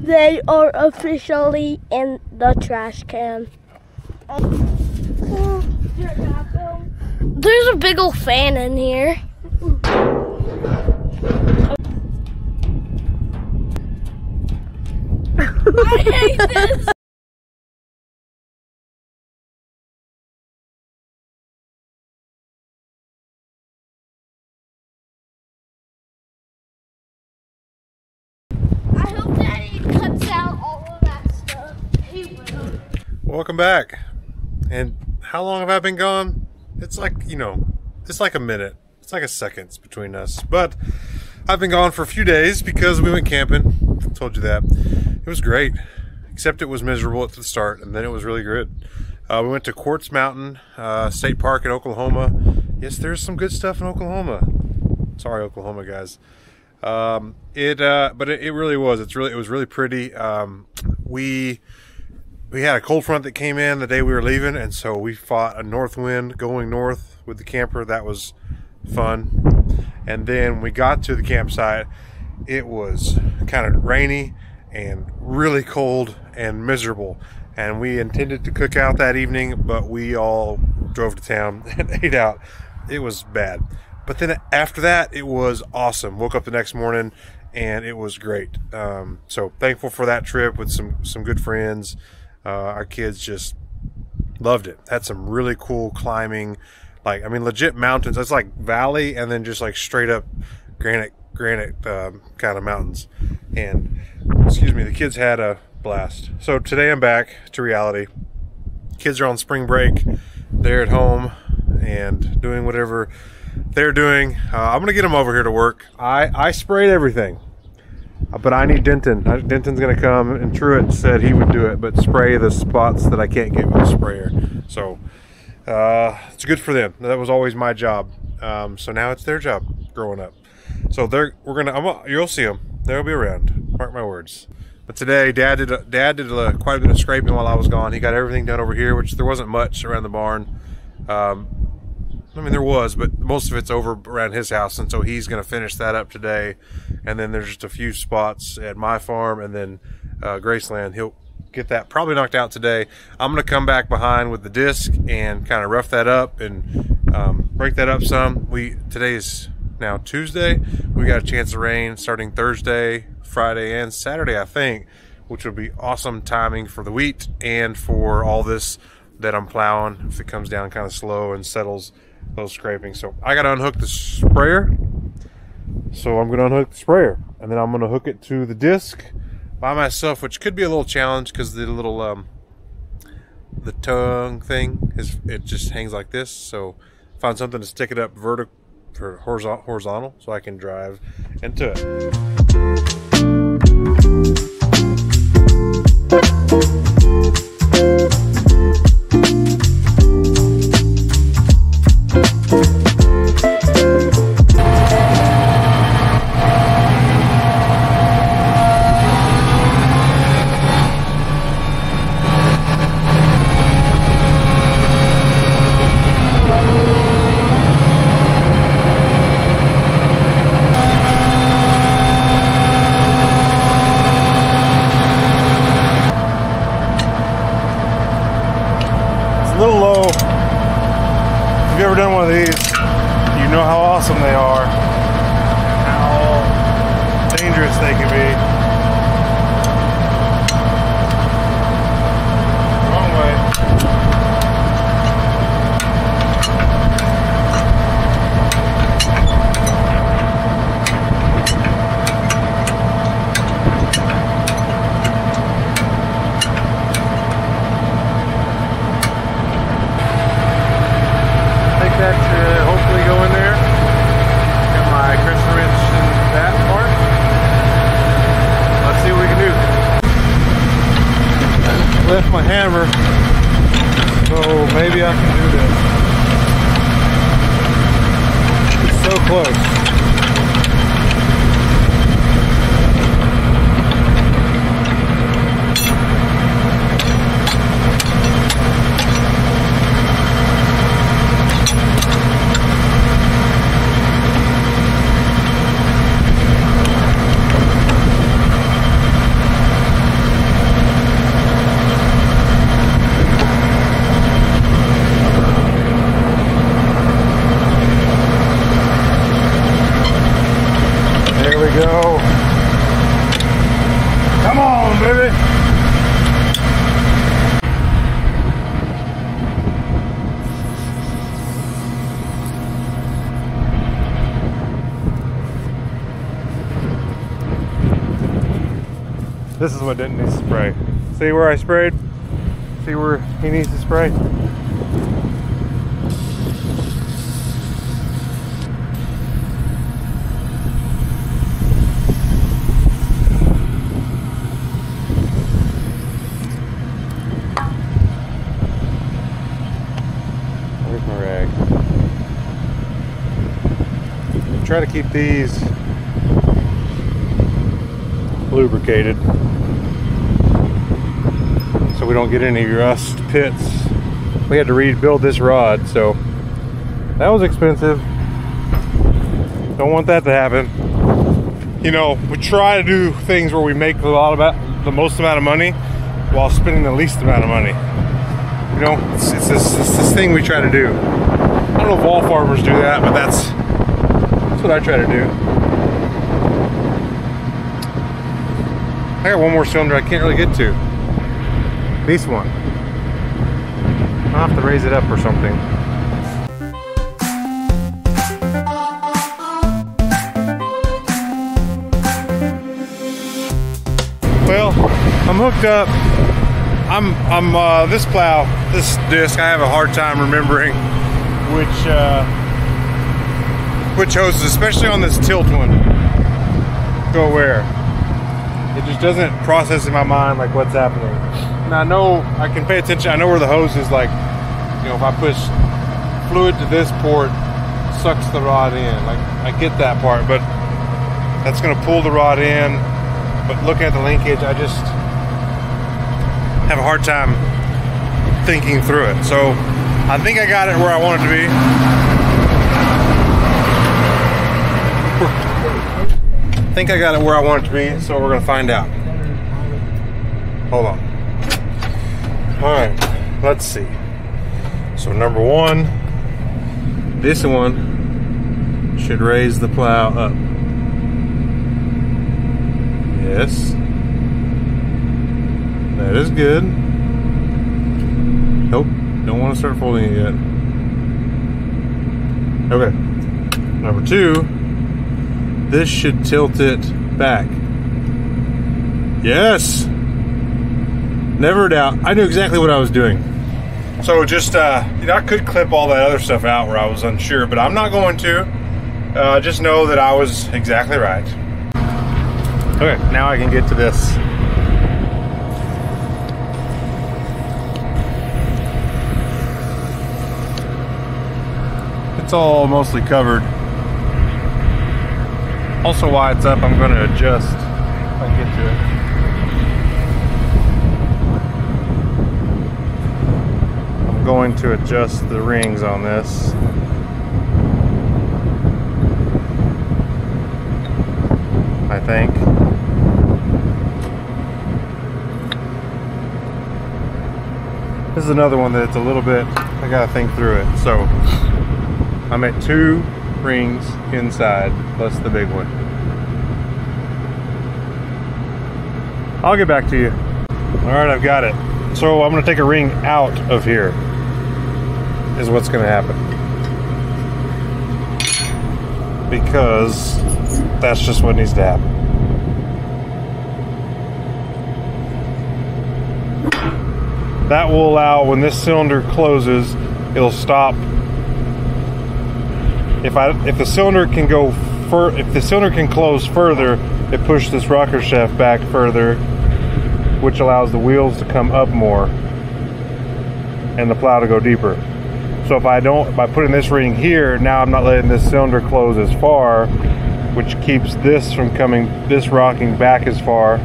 They are officially in the trash can. There's a big old fan in here. I hate this. I hope Daddy cuts out all of that stuff. He will. Welcome back. And how long have I been gone? It's like, you know, it's like a minute. It's like a second between us. But I've been gone for a few days because we went camping. I told you that. It was great. Except it was miserable at the start, and then it was really good. We went to Quartz Mountain State Park in Oklahoma. Yes, there's some good stuff in Oklahoma. Sorry, Oklahoma guys. But it really was. It was really pretty. We had a cold front that came in the day we were leaving, and so we fought a north wind going north with the camper. That was fun. And then we got to the campsite. It was kind of rainy and really cold and miserable. And we intended to cook out that evening, but we all drove to town and ate out. It was bad. But then after that, it was awesome. Woke up the next morning and it was great. So thankful for that trip with some good friends. Our kids just loved it. Had some really cool climbing, like, I mean, legit mountains. That's like valley and then just like straight up granite kind of mountains. And excuse me, the kids had a blast. So today I'm back to reality. Kids are on spring break. They're at home and doing whatever they're doing. I'm gonna get them over here to work. I sprayed everything, but I need Denton. Denton's gonna come, and Truett said he would do it, but spray the spots that I can't get with a sprayer. So it's good for them. That was always my job. So now it's their job growing up. So you'll see them. They'll be around. Mark my words. But today, Dad did quite a bit of scraping while I was gone. He got everything done over here, which there wasn't much around the barn. I mean, there was, but most of it's over around his house, and so he's going to finish that up today. And then there's just a few spots at my farm, and then Graceland. He'll get that probably knocked out today. I'm going to come back behind with the disc and kind of rough that up and break that up some. Today is now Tuesday. We got a chance of rain starting Thursday, Friday, and Saturday, I think, which will be awesome timing for the wheat and for all this that I'm plowing if it comes down kind of slow and settles those scraping. So I got to unhook the sprayer. So I'm going to unhook the sprayer, and then I'm going to hook it to the disc by myself, which could be a little challenge because the little the tongue thing it just hangs like this. So find something to stick it up horizontal so I can drive into it. A little low. If you've ever done one of these, you know how awesome they are, how dangerous they can be. Wrong way. That should hopefully go in there. Got my crescent wrench in that part. close. Go. Come on, baby. This is what didn't need to spray. See where I sprayed? See where he needs to spray? Try to keep these lubricated so we don't get any rust pits. We had to rebuild this rod, so that was expensive. Don't want that to happen. You know, we try to do things where we make the most amount of money while spending the least amount of money. You know, it's this thing we try to do. I don't know if all farmers do that, but that's what I try to do. I got one more cylinder I can't really get to. This one. I'll have to raise it up or something. Well, I'm hooked up. I'm this plow, this disc, I have a hard time remembering which hoses, especially on this tilt one, go where. It just doesn't process in my mind like what's happening. And I know I can pay attention. I know where the hose is, like, you know, if I push fluid to this port, sucks the rod in. Like, I get that part, but that's gonna pull the rod in. But looking at the linkage, I just have a hard time thinking through it. So I think I got it where I want it to be. I think I got it where I want it to be, so we're gonna find out. Hold on. All right, let's see. So number one, this one should raise the plow up. Yes. That is good. Nope, don't want to start folding it yet. Okay. Number two, this should tilt it back. Yes. Never doubt. I knew exactly what I was doing. So just, you know, I could clip all that other stuff out where I was unsure, but I'm not going to. Just know that I was exactly right. Okay, now I can get to this. It's all mostly covered. Also, while it's up, I'm going to adjust if I can get to it. I'm going to adjust the rings on this. I think. This is another one that's a little bit, I gotta think through it. So I'm at 2 rings inside plus the big one. I'll get back to you. All right, I've got it. So I'm gonna take a ring out of here is what's gonna happen. Because that's just what needs to happen. That will allow, when this cylinder closes, it'll stop. If the cylinder can go if the cylinder can close further, it pushes this rocker shaft back further, which allows the wheels to come up more and the plow to go deeper. So if by putting this ring here, now I'm not letting this cylinder close as far, which keeps this from this rocking back as far.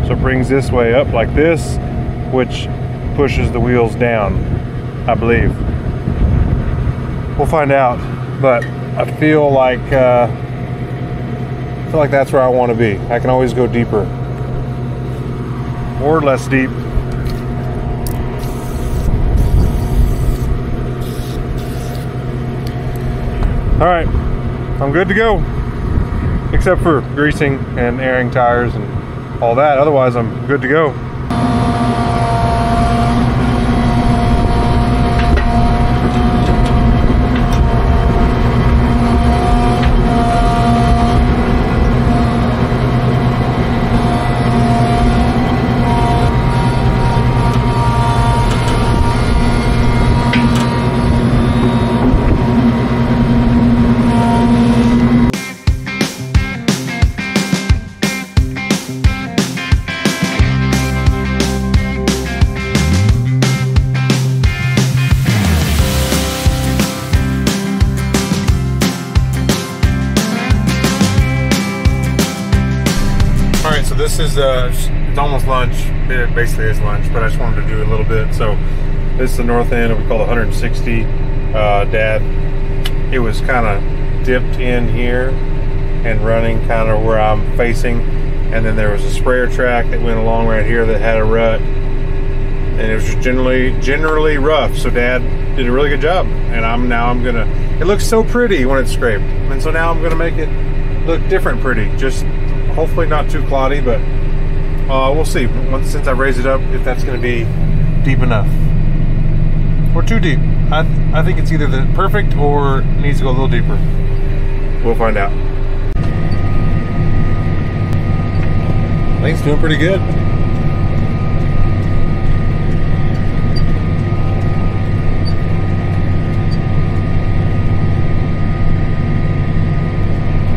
So it brings this way up like this, which pushes the wheels down, I believe. We'll find out, but I feel like that's where I want to be. I can always go deeper or less deep. All right, I'm good to go, except for greasing and airing tires and all that. Otherwise, I'm good to go. So this is it's almost lunch. It basically is lunch, but I just wanted to do a little bit. So this is the north end of what we call the 160. Dad, it was kind of dipped in here and running kind of where I'm facing, and then there was a sprayer track that went along right here that had a rut, and it was just generally rough. So Dad did a really good job, and I'm gonna. It looks so pretty when it's scraped, and so now I'm gonna make it look different, pretty. Just hopefully not too cloddy, but we'll see. Since I raised it up, if that's going to be deep enough or too deep. I think it's either the perfect or needs to go a little deeper. We'll find out. I think it's doing pretty good.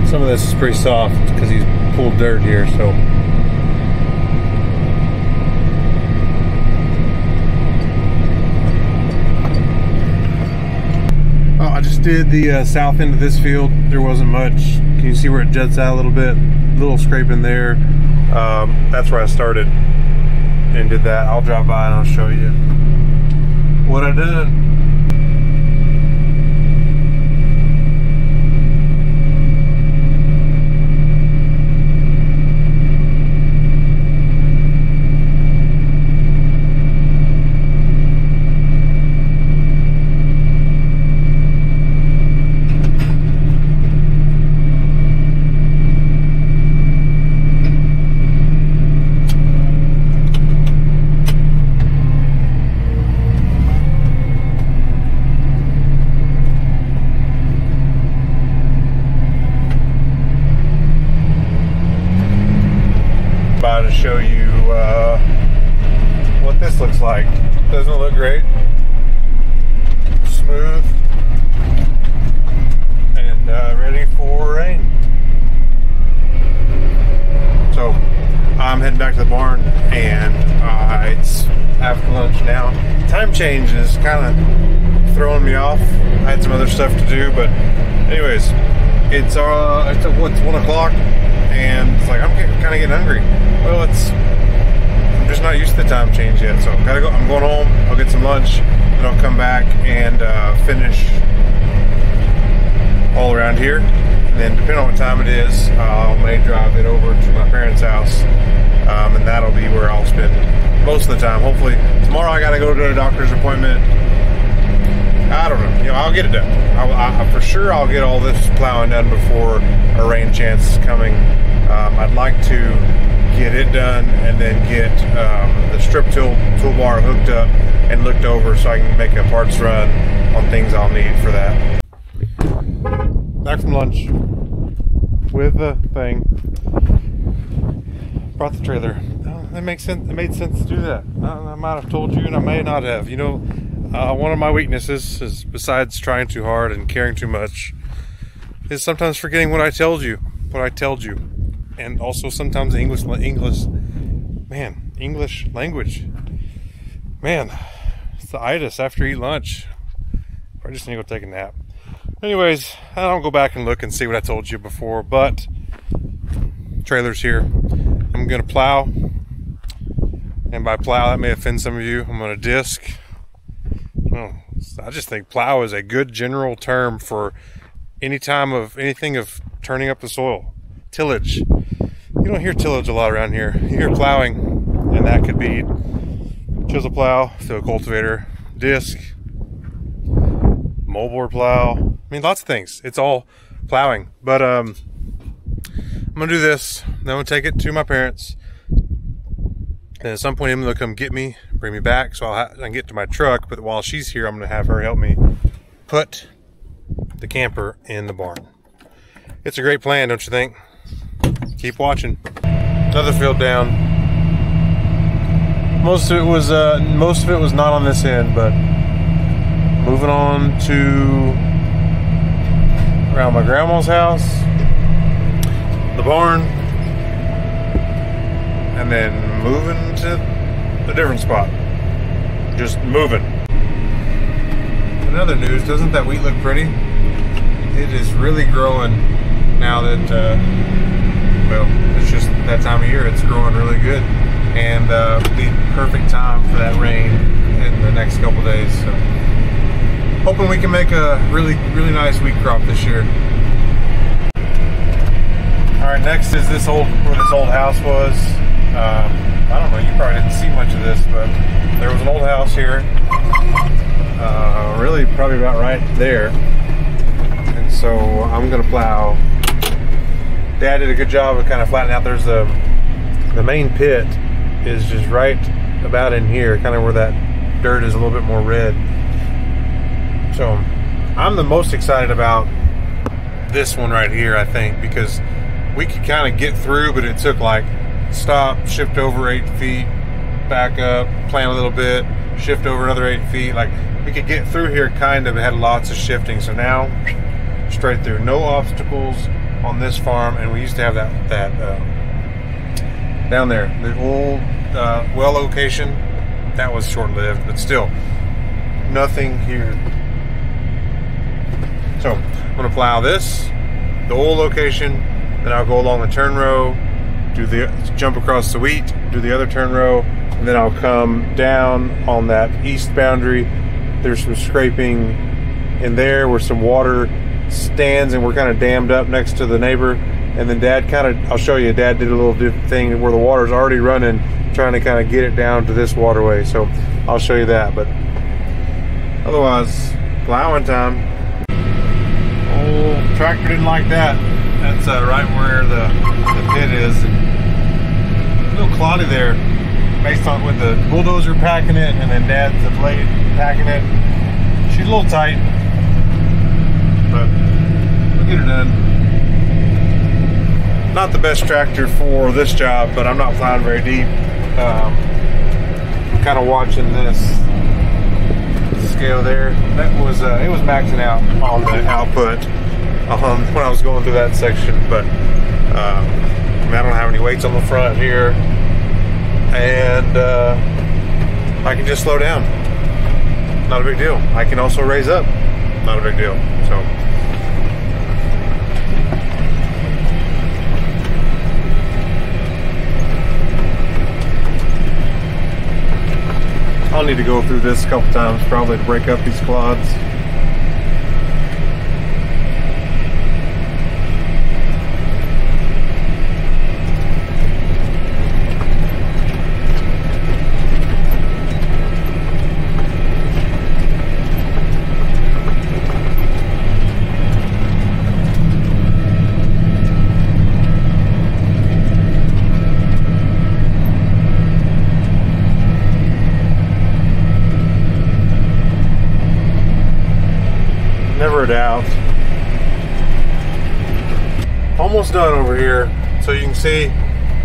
Some of this is pretty soft because he's pulled dirt here, so. Oh, I just did the south end of this field. There wasn't much. Can you see where it juts out a little bit? A little scraping there. That's where I started and did that. I'll drive by and I'll show you what I did. To show you what this looks like. Doesn't it look great? Smooth and ready for rain. So I'm heading back to the barn, and it's after lunch now. Time change is kind of throwing me off. I had some other stuff to do, but anyways, it's what's 1 o'clock, and it's like I'm kind of getting hungry. Well, I'm just not used to the time change yet, so gotta go. I'm going home. I'll get some lunch, then I'll come back and finish all around here. And then, depending on what time it is, I may drive it over to my parents' house, and that'll be where I'll spend most of the time. Hopefully, tomorrow I gotta go to a doctor's appointment. I don't know. You know, I'll get it done. I for sure I'll get all this plowing done before a rain chance is coming. I'd like to get it done and then get the strip toolbar hooked up and looked over so I can make a parts run on things I'll need for that. Back from lunch with the thing. Brought the trailer. That makes sense. It made sense to do that. I might have told you, and I may not have. You know, one of my weaknesses is, besides trying too hard and caring too much, is sometimes forgetting what I told you. And also sometimes English language. Man, it's the itis after you eat lunch. I just need to go take a nap. Anyways, I don't go back and look and see what I told you before, but trailer's here. I'm gonna plow, and by plow that may offend some of you. I'm gonna disc. Well, I just think plow is a good general term for any time of anything of turning up the soil. Tillage. You don't hear tillage a lot around here. You hear plowing, and that could be chisel plow through a cultivator, disc, moldboard plow. I mean, lots of things. It's all plowing. But I'm gonna do this. Then I'm gonna take it to my parents. And at some point, Emily will come get me, bring me back, so I can get to my truck. But while she's here, I'm gonna have her help me put the camper in the barn. It's a great plan, don't you think? Keep watching. Another field down. Most of it was not on this end, but moving on to around my grandma's house, the barn, and then moving to a different spot. Just moving. In other news, doesn't that wheat look pretty? It is really growing now that, well, it's just that time of year. It's growing really good. And the perfect time for that rain in the next couple days. So, hoping we can make a really nice wheat crop this year. All right, next is this where this old house was. I don't know, you probably didn't see much of this, but there was an old house here. Really, probably about right there. And so I'm gonna plow. Dad did a good job of kind of flattening out. There's the main pit is just right about in here, kind of where that dirt is a little bit more red. So I'm the most excited about this one right here, I think, because we could kind of get through, but it took like stop, shift over 8 feet, back up, plant a little bit, shift over another 8 feet. Like, we could get through here kind of, it had lots of shifting. So now straight through, no obstacles on this farm. And we used to have that down there, the old well location, that was short-lived, but still nothing here. So I'm gonna plow this, the old location, then I'll go along the turn row, jump across the wheat, do the other turn row, and then I'll come down on that east boundary. There's some scraping in there where some water stands, and we're kind of dammed up next to the neighbor. And then Dad I'll show you, Dad did a little thing where the water's already running, trying to kind of get it down to this waterway. So I'll show you that. But otherwise, plowing time. Old tractor didn't like that. That's right where the pit is. And a little cloddy there, based on with the bulldozer packing it, and then Dad's the blade packing it. She's a little tight, but we'll get her done. Not the best tractor for this job, but I'm not plowing very deep. I'm kind of watching this scale there. That was it was maxing out on the output when I was going through that section, but I don't have any weights on the front here, and I can just slow down. Not a big deal. I can also raise up. Not a big deal. So. I'll need to go through this a couple times probably to break up these clods. Never a doubt. Almost done over here. So you can see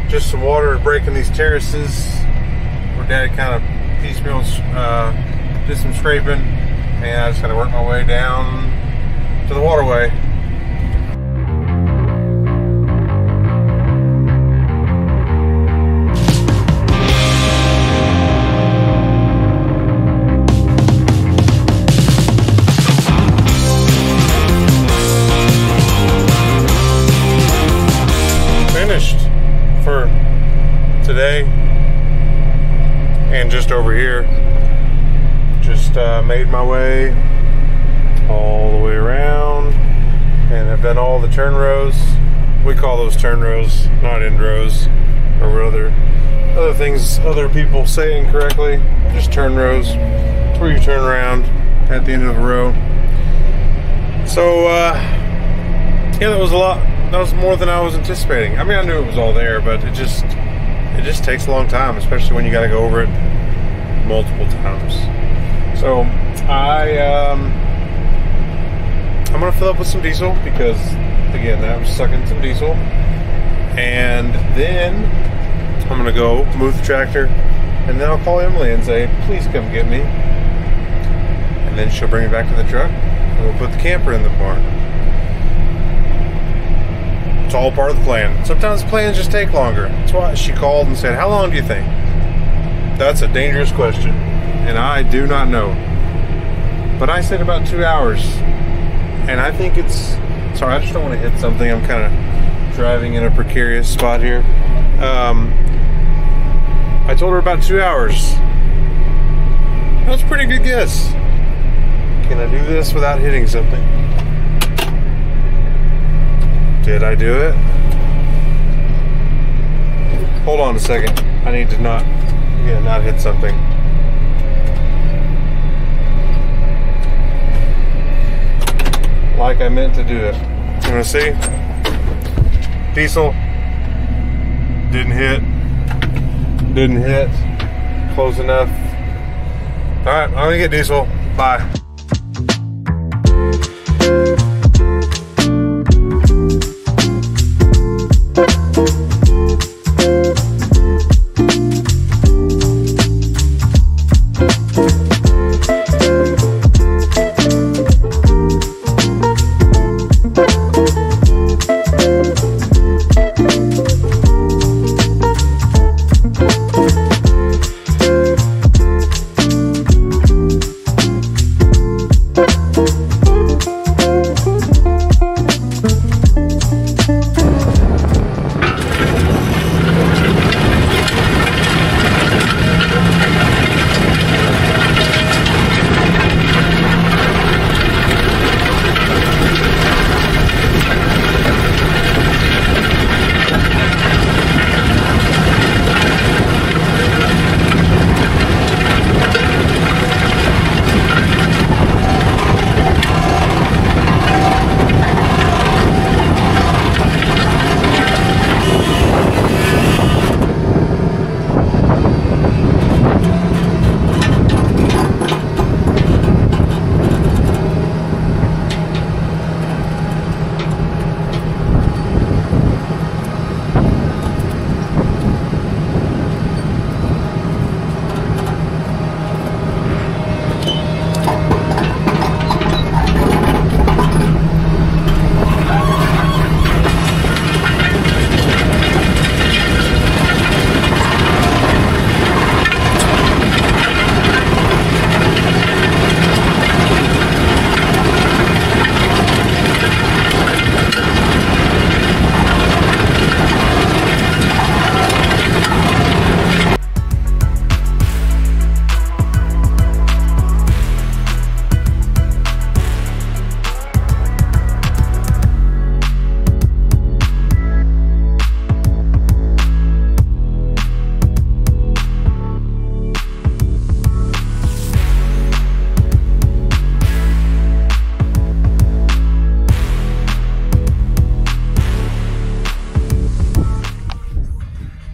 just some water breaking these terraces where Dad kind of piecemeal did some scraping, and I just gotta work my way down to the waterway. parking just over here. Just made my way all the way around and have done all the turn rows. We call those turn rows, not end rows, or other things other people say incorrectly. Just turn rows. It's where you turn around at the end of the row. So yeah, that was a lot. That was more than I was anticipating. I mean, I knew it was all there, but it just takes a long time, especially when you got to go over it multiple times. So I'm gonna fill up with some diesel because, again, that was sucking some diesel, and then I'm gonna go move the tractor, and then I'll call Emily and say, please come get me, and then she'll bring me back to the truck, and we'll put the camper in the barn. It's all part of the plan. Sometimes the plans just take longer. That's why she called and said, how long do you think? That's a dangerous question, and I do not know. But I said about 2 hours, and I think it's... Sorry, I just don't want to hit something. I'm kind of driving in a precarious spot here. I told her about 2 hours. That was a pretty good guess. Can I do this without hitting something? Did I do it? Hold on a second. I need to not hit something. Like I meant to do it. You wanna see? Diesel. Didn't hit. Close enough. Alright, I'm gonna get diesel. Bye.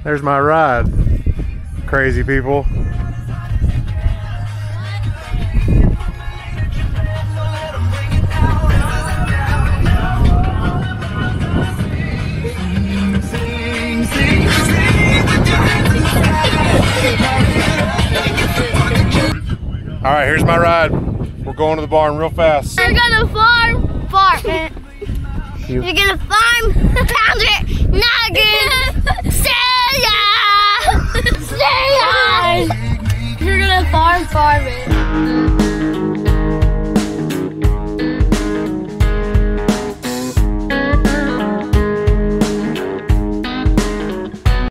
There's my ride. Crazy people. All right, here's my ride. We're going to the barn real fast. You're gonna farm. You're gonna farm 100 nuggets. Say ya. You're gonna farm it.